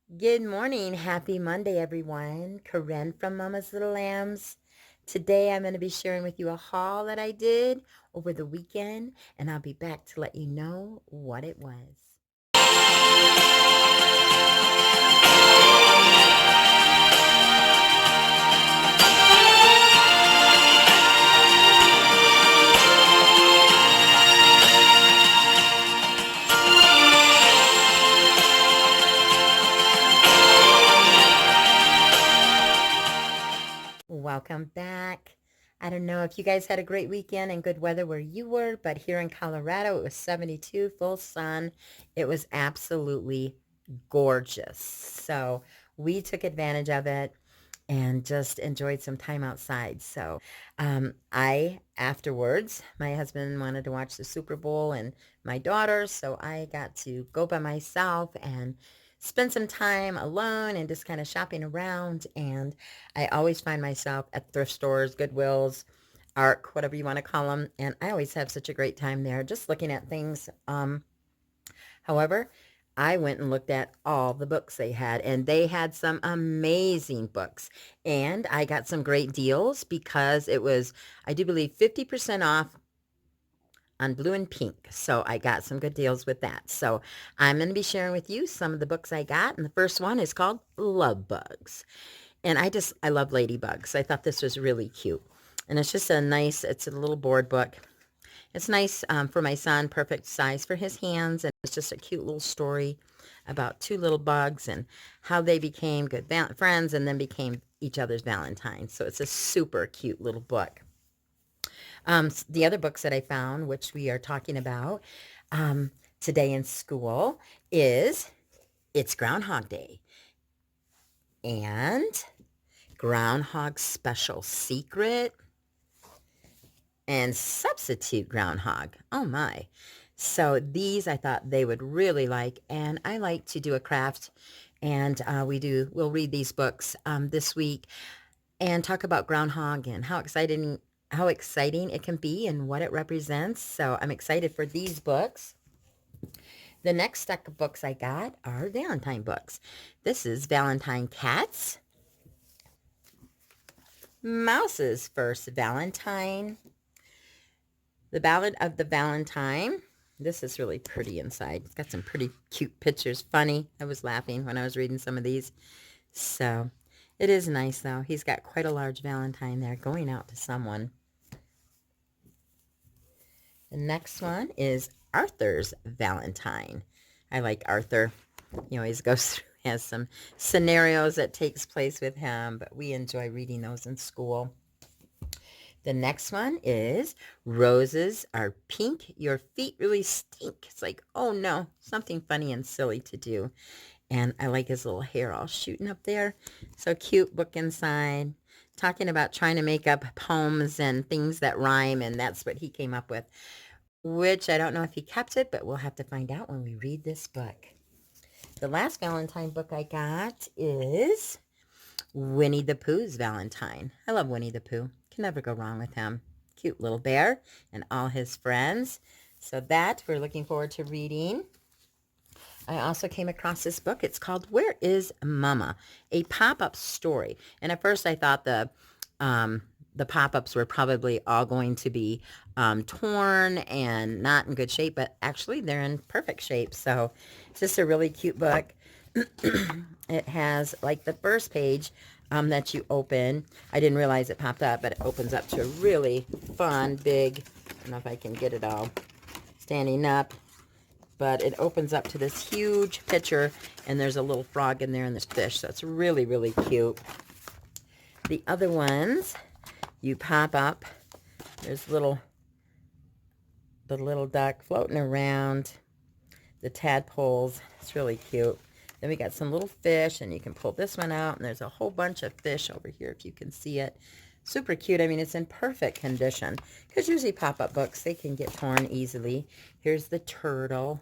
Good morning. Happy Monday, everyone. Karen from Mama's Little Lambs. Today I'm going to be sharing with you a haul that I did over the weekend, and I'll be back to let you know what it was. Welcome back. I don't know if you guys had a great weekend and good weather where you were, but here in Colorado, it was 72, full sun. It was absolutely gorgeous. So we took advantage of it and just enjoyed some time outside. So I, afterwards, my husband wanted to watch the Super Bowl and my daughter, so I got to go by myself and spend some time alone and just kind of shopping around. And I always find myself at thrift stores, Goodwills, Arc, whatever you want to call them. And I always have such a great time there just looking at things. However, I went and looked at all the books they had, and they had some amazing books. And I got some great deals because it was, I do believe, 50% off on blue and pink. So I got some good deals with that. So I'm going to be sharing with you some of the books I got. And the first one is called Love Bugs. And I love ladybugs. I thought this was really cute. And it's just it's a little board book. It's nice for my son, perfect size for his hands, and it's just a cute little story about two little bugs and how they became good friends and then became each other's Valentines. So it's a super cute little book. The other books that I found, which we are talking about today in school, is It's Groundhog Day and Groundhog Special Secret and Substitute Groundhog. Oh my. So these I thought they would really like, and I like to do a craft, and we'll read these books this week and talk about groundhog and how exciting it can be and what it represents. So I'm excited for these books. The next stack of books I got are Valentine books. This is Valentine Cats, Mouse's First Valentine, The Ballad of the Valentine. This is really pretty inside. It's got some pretty cute pictures. Funny. I was laughing when I was reading some of these. So it is nice, though. He's got quite a large Valentine there going out to someone. The next one is Arthur's Valentine. I like Arthur. He always goes through, has some scenarios that takes place with him, but we enjoy reading those in school. The next one is Roses Are Pink, Your Feet Really Stink. It's like, oh no, something funny and silly to do. And I like his little hair all shooting up there. So cute book inside. Talking about trying to make up poems and things that rhyme, and that's what he came up with. Which I don't know if he kept it, but we'll have to find out when we read this book. The last Valentine book I got is Winnie the Pooh's Valentine. I love Winnie the Pooh. Can never go wrong with him. Cute little bear and all his friends. So that we're looking forward to reading. I also came across this book. It's called Where is Mama? A pop-up story. And at first I thought the pop-ups were probably all going to be torn and not in good shape, but actually they're in perfect shape. So it's just a really cute book. It has like the first page that you open. I didn't realize it popped up, but it opens up to a really fun, big, I don't know if I can get it all standing up, but it opens up to this huge picture, and there's a little frog in there and this fish. So it's really, really cute. The other ones, you pop up. There's the little duck floating around, the tadpoles. It's really cute. Then we got some little fish, and you can pull this one out, and there's a whole bunch of fish over here if you can see it. Super cute. I mean, it's in perfect condition, because usually pop-up books, they can get torn easily. Here's the turtle.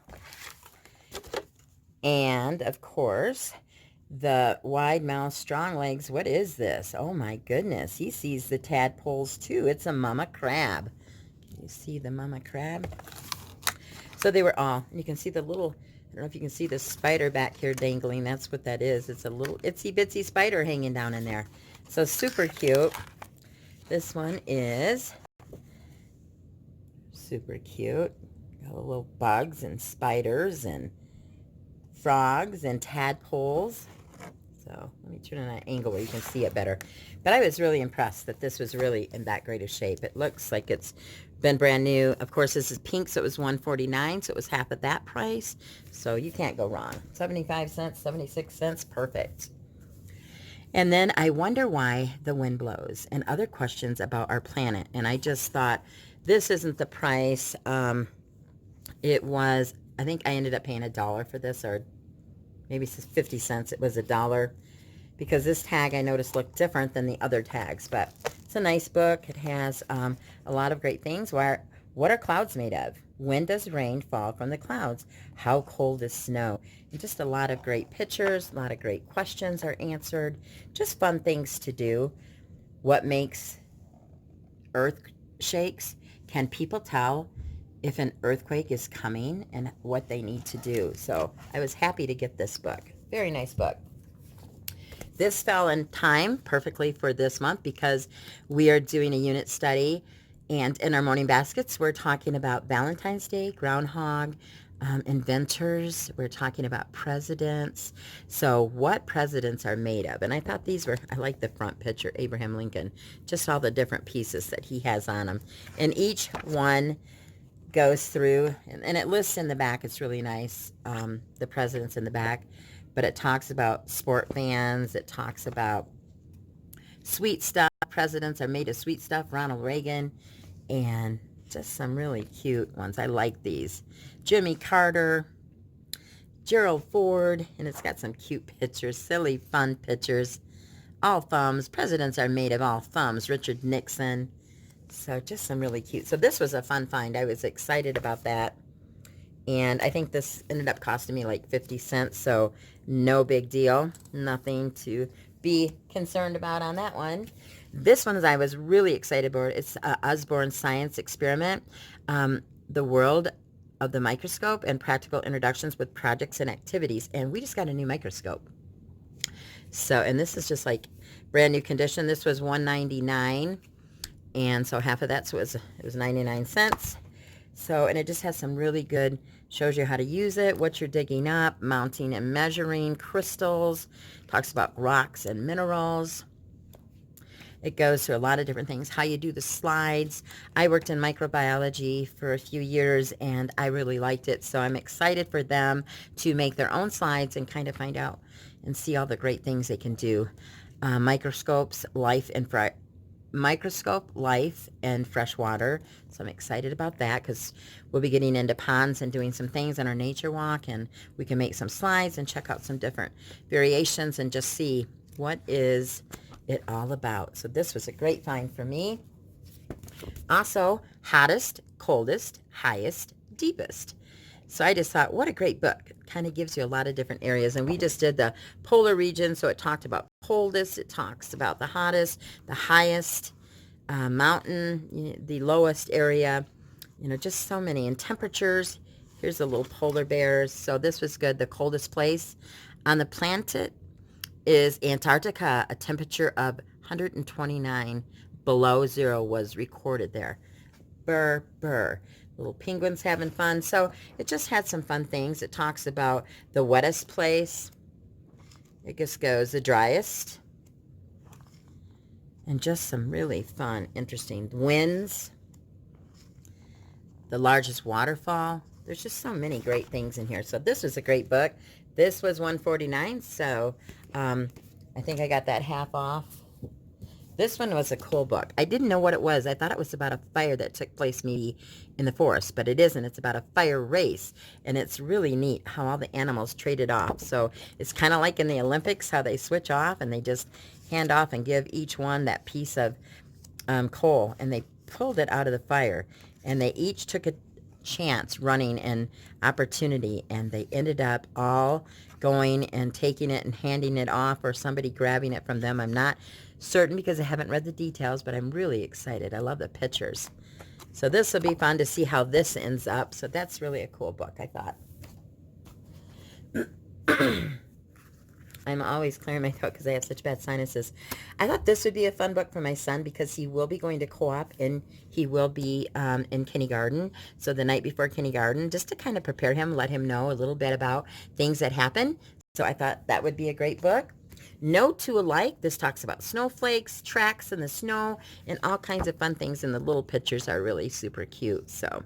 And, of course, the wide mouth, strong legs. What is this? Oh, my goodness. He sees the tadpoles, too. It's a mama crab. Can you see the mama crab? So they were all, and you can see the little I don't know if you can see the spider back here dangling. That's what that is. It's a little itsy bitsy spider hanging down in there. So super cute. This one is super cute. Got little bugs and spiders and frogs and tadpoles. So let me turn on an angle where you can see it better. But I was really impressed that this was really in that great a shape. It looks like it's been brand new. Of course, this is pink, so it was $1.49, so it was half of that price. So you can't go wrong. 75 cents, 76 cents, perfect. And then I wonder why the wind blows and other questions about our planet. And I just thought, this isn't the price. It was, I think I ended up paying $1 for this, or maybe 50 cents. It was $1 because this tag I noticed looked different than the other tags. But it's a nice book. It has a lot of great things. What are clouds made of? When does rain fall from the clouds? How cold is snow? And just a lot of great pictures, a lot of great questions are answered. Just fun things to do. What makes earth shakes? Can people tell if an earthquake is coming and what they need to do? So I was happy to get this book. Very nice book. This fell in time perfectly for this month because we are doing a unit study, and in our morning baskets we're talking about Valentine's Day, groundhog, inventors. We're talking about presidents. So what presidents are made of? And I thought these were, I like the front picture, Abraham Lincoln, just all the different pieces that he has on them. And each one goes through, and it lists in the back, it's really nice, the presidents in the back, but it talks about sport fans, it talks about sweet stuff. Presidents are made of sweet stuff, Ronald Reagan, and just some really cute ones. I like these. Jimmy Carter, Gerald Ford, and it's got some cute pictures, silly, fun pictures. All thumbs. Presidents are made of all thumbs. Richard Nixon. So just some really cute. So this was a fun find. I was excited about that. And I think this ended up costing me like 50 cents. So no big deal. Nothing to be concerned about on that one. This one I was really excited about. It's Osborne Science Experiment. The World of the Microscope and Practical Introductions with Projects and Activities. And we just got a new microscope. So, and this is just like brand new condition. This was $1.99. And so half of that, so it was 99 cents. So, and it just has some really good, shows you how to use it, what you're digging up, mounting and measuring, crystals, talks about rocks and minerals. It goes through a lot of different things, how you do the slides. I worked in microbiology for a few years, and I really liked it. So I'm excited for them to make their own slides and kind of find out and see all the great things they can do. Microscope, life, and fresh water. So I'm excited about that because we'll be getting into ponds and doing some things on our nature walk, and we can make some slides and check out some different variations and just see what is it all about. So this was a great find for me. Also, hottest, coldest, highest, deepest. So I just thought, what a great book. It kind of gives you a lot of different areas. And we just did the polar region, so it talked about coldest, it talks about the hottest, the highest, mountain, the lowest area, just so many. And temperatures, here's the little polar bears. So this was good. The coldest place on the planet is Antarctica. A temperature of 129 below zero was recorded there. Brr, brr. Little penguins having fun. So it just had some fun things. It talks about the wettest place. It just goes the driest. And just some really fun, interesting winds. The largest waterfall. There's just so many great things in here. So this was a great book. This was $1.49. So I think I got that half off. This one was a cool book. I didn't know what it was. I thought it was about a fire that took place maybe in the forest, but it isn't. It's about a fire race, and it's really neat how all the animals traded off. So it's kind of like in the Olympics, how they switch off, and they just hand off and give each one that piece of coal, and they pulled it out of the fire, and they each took a chance running and opportunity, and they ended up all going and taking it and handing it off, or somebody grabbing it from them. I'm not certain because I haven't read the details, but I'm really excited. I love the pictures. So this will be fun to see how this ends up. So that's really a cool book, I thought. I'm always clearing my throat because I have such bad sinuses. I thought this would be a fun book for my son because he will be going to co-op and he will be in kindergarten. So the night before kindergarten, just to kind of prepare him, let him know a little bit about things that happen. So I thought that would be a great book. No Two Alike. This talks about snowflakes, tracks in the snow, and all kinds of fun things. And the little pictures are really super cute. So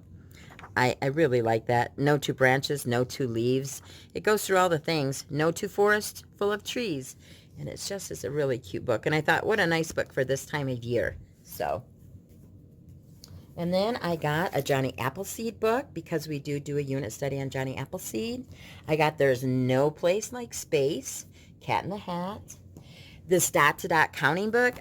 I really like that. No two branches, no two leaves. It goes through all the things. No two forests full of trees. And it's a really cute book. And I thought, what a nice book for this time of year. So, and then I got a Johnny Appleseed book because we do a unit study on Johnny Appleseed. I got There's No Place Like Space, Cat in the Hat. This dot-to-dot counting book,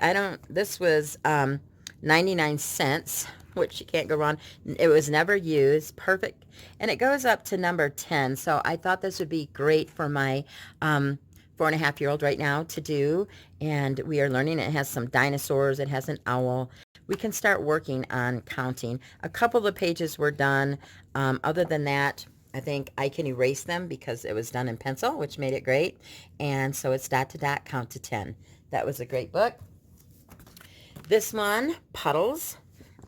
this was 99 cents, which you can't go wrong. It was never used. Perfect. And it goes up to number 10. So I thought this would be great for my 4.5-year-old right now to do. And we are learning. It has some dinosaurs. It has an owl. We can start working on counting. A couple of pages were done. Other than that, I think I can erase them because it was done in pencil, which made it great. And so it's dot to dot, count to 10. That was a great book. This one, Puddles.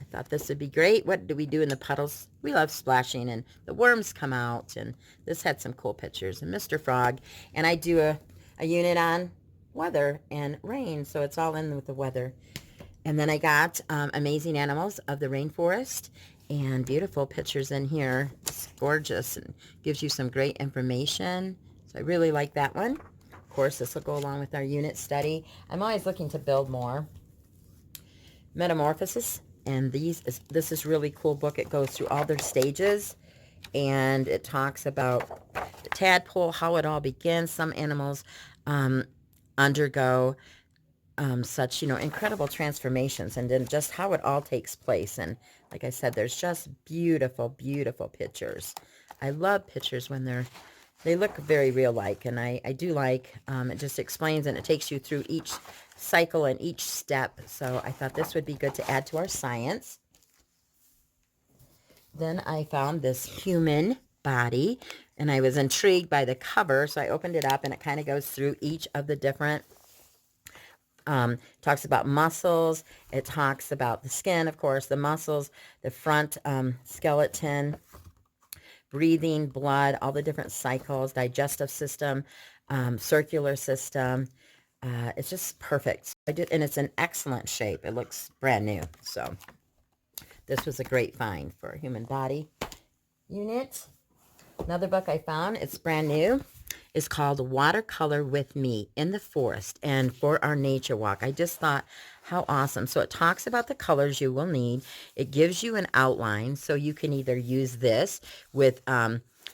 I thought this would be great. What do we do in the puddles? We love splashing and the worms come out. And this had some cool pictures. And Mr. Frog. And I do a unit on weather and rain. So it's all in with the weather. And then I got Amazing Animals of the Rainforest. And beautiful pictures in here. It's gorgeous and gives you some great information. So I really like that one. Of course, this will go along with our unit study. I'm always looking to build more. Metamorphosis. And this is really cool book. It goes through all their stages. And it talks about the tadpole, how it all begins. Some animals undergo such, incredible transformations, and then just how it all takes place. And like I said, there's just beautiful, beautiful pictures. I love pictures when they look very real-like, and I do like, it just explains and it takes you through each cycle and each step. So I thought this would be good to add to our science. Then I found this human body, and I was intrigued by the cover, so I opened it up, and it kind of goes through each of the different talks about muscles. It talks about the skin, of course, the muscles, the front skeleton, breathing, blood, all the different cycles, digestive system, circular system. It's just perfect. And it's in excellent shape. It looks brand new. So this was a great find for a human body unit. Another book I found, it's brand new. Is called Watercolor with Me in the Forest and for our nature walk. I just thought, how awesome. So it talks about the colors you will need. It gives you an outline, so you can either use this with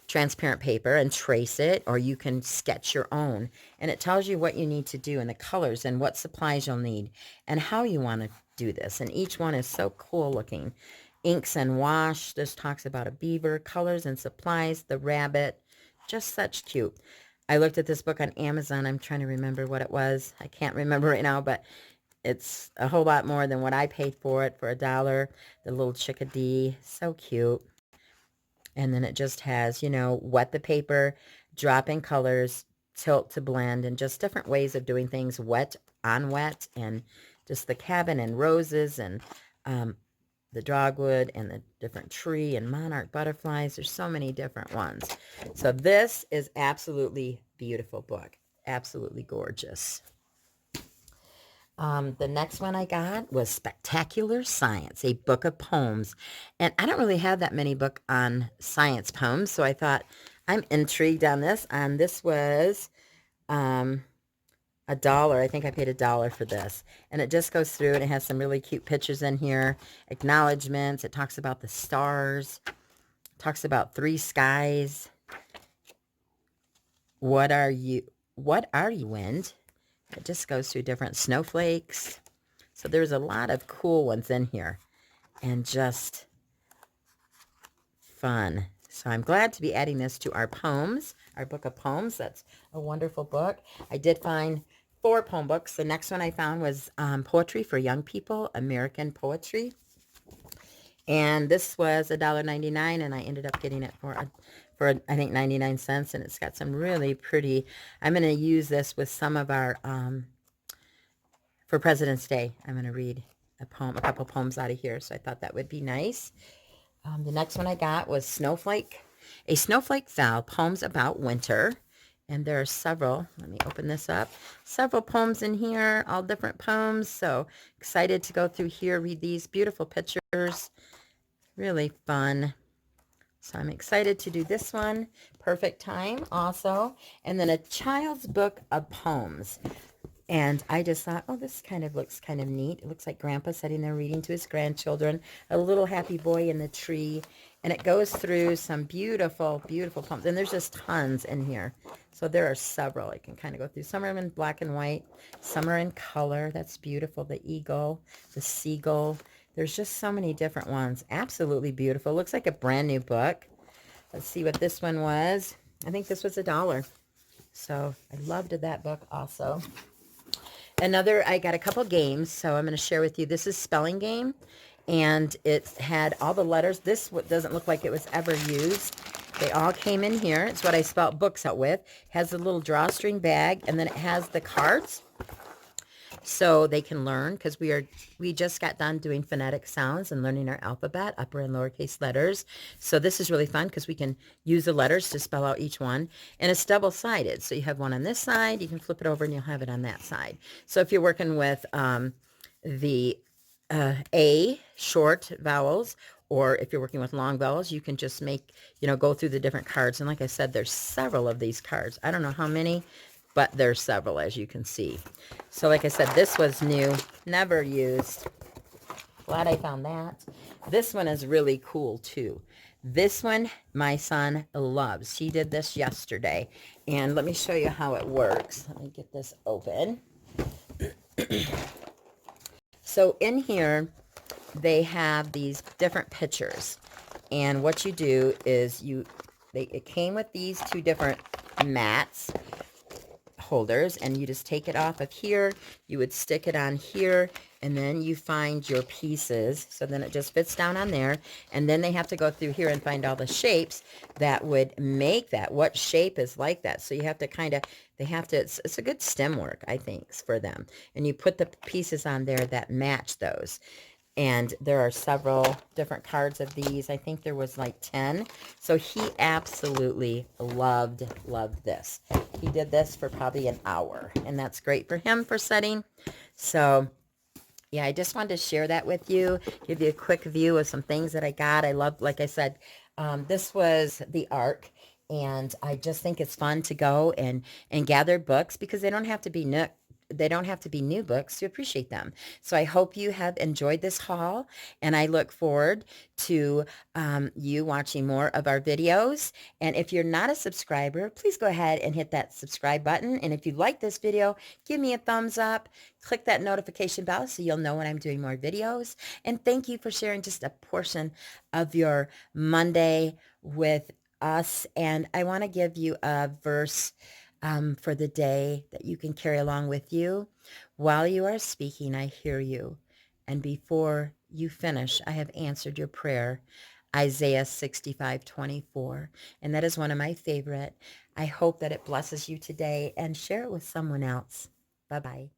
transparent paper and trace it, or you can sketch your own. And it tells you what you need to do and the colors and what supplies you'll need and how you want to do this. And each one is so cool looking. Inks and wash. This talks about a beaver, colors and supplies, the rabbit. Just such cute. I looked at this book on Amazon. I'm trying to remember what it was. I can't remember right now, but it's a whole lot more than what I paid for it for $1. The little chickadee, so cute. And then it just has, wet the paper, drop in colors, tilt to blend, and just different ways of doing things, wet on wet, and just the cabin and roses and the dogwood and the different tree and monarch butterflies. There's so many different ones. So this is absolutely beautiful book. Absolutely gorgeous. The next one I got was Spectacular Science, a book of poems. And I don't really have that many book on science poems, so I thought I'm intrigued on this. And this was $1. I think I paid $1 for this. And it just goes through and it has some really cute pictures in here. Acknowledgements. It talks about the stars. It talks about 3 skies. What are you, wind? It just goes through different snowflakes. So there's a lot of cool ones in here. And just fun. So I'm glad to be adding this to our poems, our book of poems. That's a wonderful book. I did find 4 poem books. The next one I found was Poetry for Young People, American Poetry. And this was $1.99, and I ended up getting it for for, I think, 99 cents, and it's got some really pretty, I'm going to use this with some of our, for President's Day. I'm going to read a poem, a couple poems out of here, so I thought that would be nice. The next one I got was Snowflake, a Snowflake Vow, Poems About Winter. And there are several, let me open this up, several poems in here, all different poems. So excited to go through here, read these beautiful pictures. Really fun. So I'm excited to do this one. Perfect time also. And then a child's book of poems. And I just thought, oh, this kind of looks kind of neat. It looks like Grandpa sitting there reading to his grandchildren, a little happy boy in the tree. And it goes through some beautiful, beautiful poems. And there's just tons in here. So there are several I can kind of go through. Some are in black and white. Some are in color. That's beautiful. The eagle, the seagull. There's just so many different ones. Absolutely beautiful. Looks like a brand new book. Let's see what this one was. I think this was $1. So I loved that book also. Another, I got a couple games, so I'm going to share with you. This is Spelling Game, and it had all the letters. This doesn't look like it was ever used. They all came in here. It's what I spelt books out with. Has a little drawstring bag, and then it has the cards, so they can learn, because we just got done doing phonetic sounds and learning our alphabet, upper and lowercase letters. So this is really fun because we can use the letters to spell out each one. And it's double-sided. So you have one on this side, you can flip it over and you'll have it on that side. So if you're working with the A, short vowels, or if you're working with long vowels, you can just make, go through the different cards. And like I said, there's several of these cards. I don't know how many, but there's several, as you can see. So like I said, this was new, never used. Glad I found that. This one is really cool too. This one my son loves. He did this yesterday. And let me show you how it works. Let me get this open. So in here, they have these different pictures. And what you do is it came with these two different mats holders, and you just take it off of here, you would stick it on here, and then you find your pieces, so then it just fits down on there, and then they have to go through here and find all the shapes that would make that, what shape is like that. So you have to it's a good stem work, I think, for them, and you put the pieces on there that match those. And there are several different cards of these. I think there was like 10. So he absolutely loved this. He did this for probably an hour. And that's great for him for setting. So, yeah, I just wanted to share that with you. Give you a quick view of some things that I got. I love, like I said, this was the Ark. And I just think it's fun to go and gather books, because they don't have to be new books to appreciate them. So I hope you have enjoyed this haul, and I look forward to you watching more of our videos. And if you're not a subscriber, please go ahead and hit that subscribe button. And if you like this video, give me a thumbs up. Click that notification bell so you'll know when I'm doing more videos. And thank you for sharing just a portion of your Monday with us. And I want to give you a verse for the day that you can carry along with you. While you are speaking, I hear you. And before you finish, I have answered your prayer. Isaiah 65:24. And that is one of my favorite. I hope that it blesses you today, and share it with someone else. Bye-bye.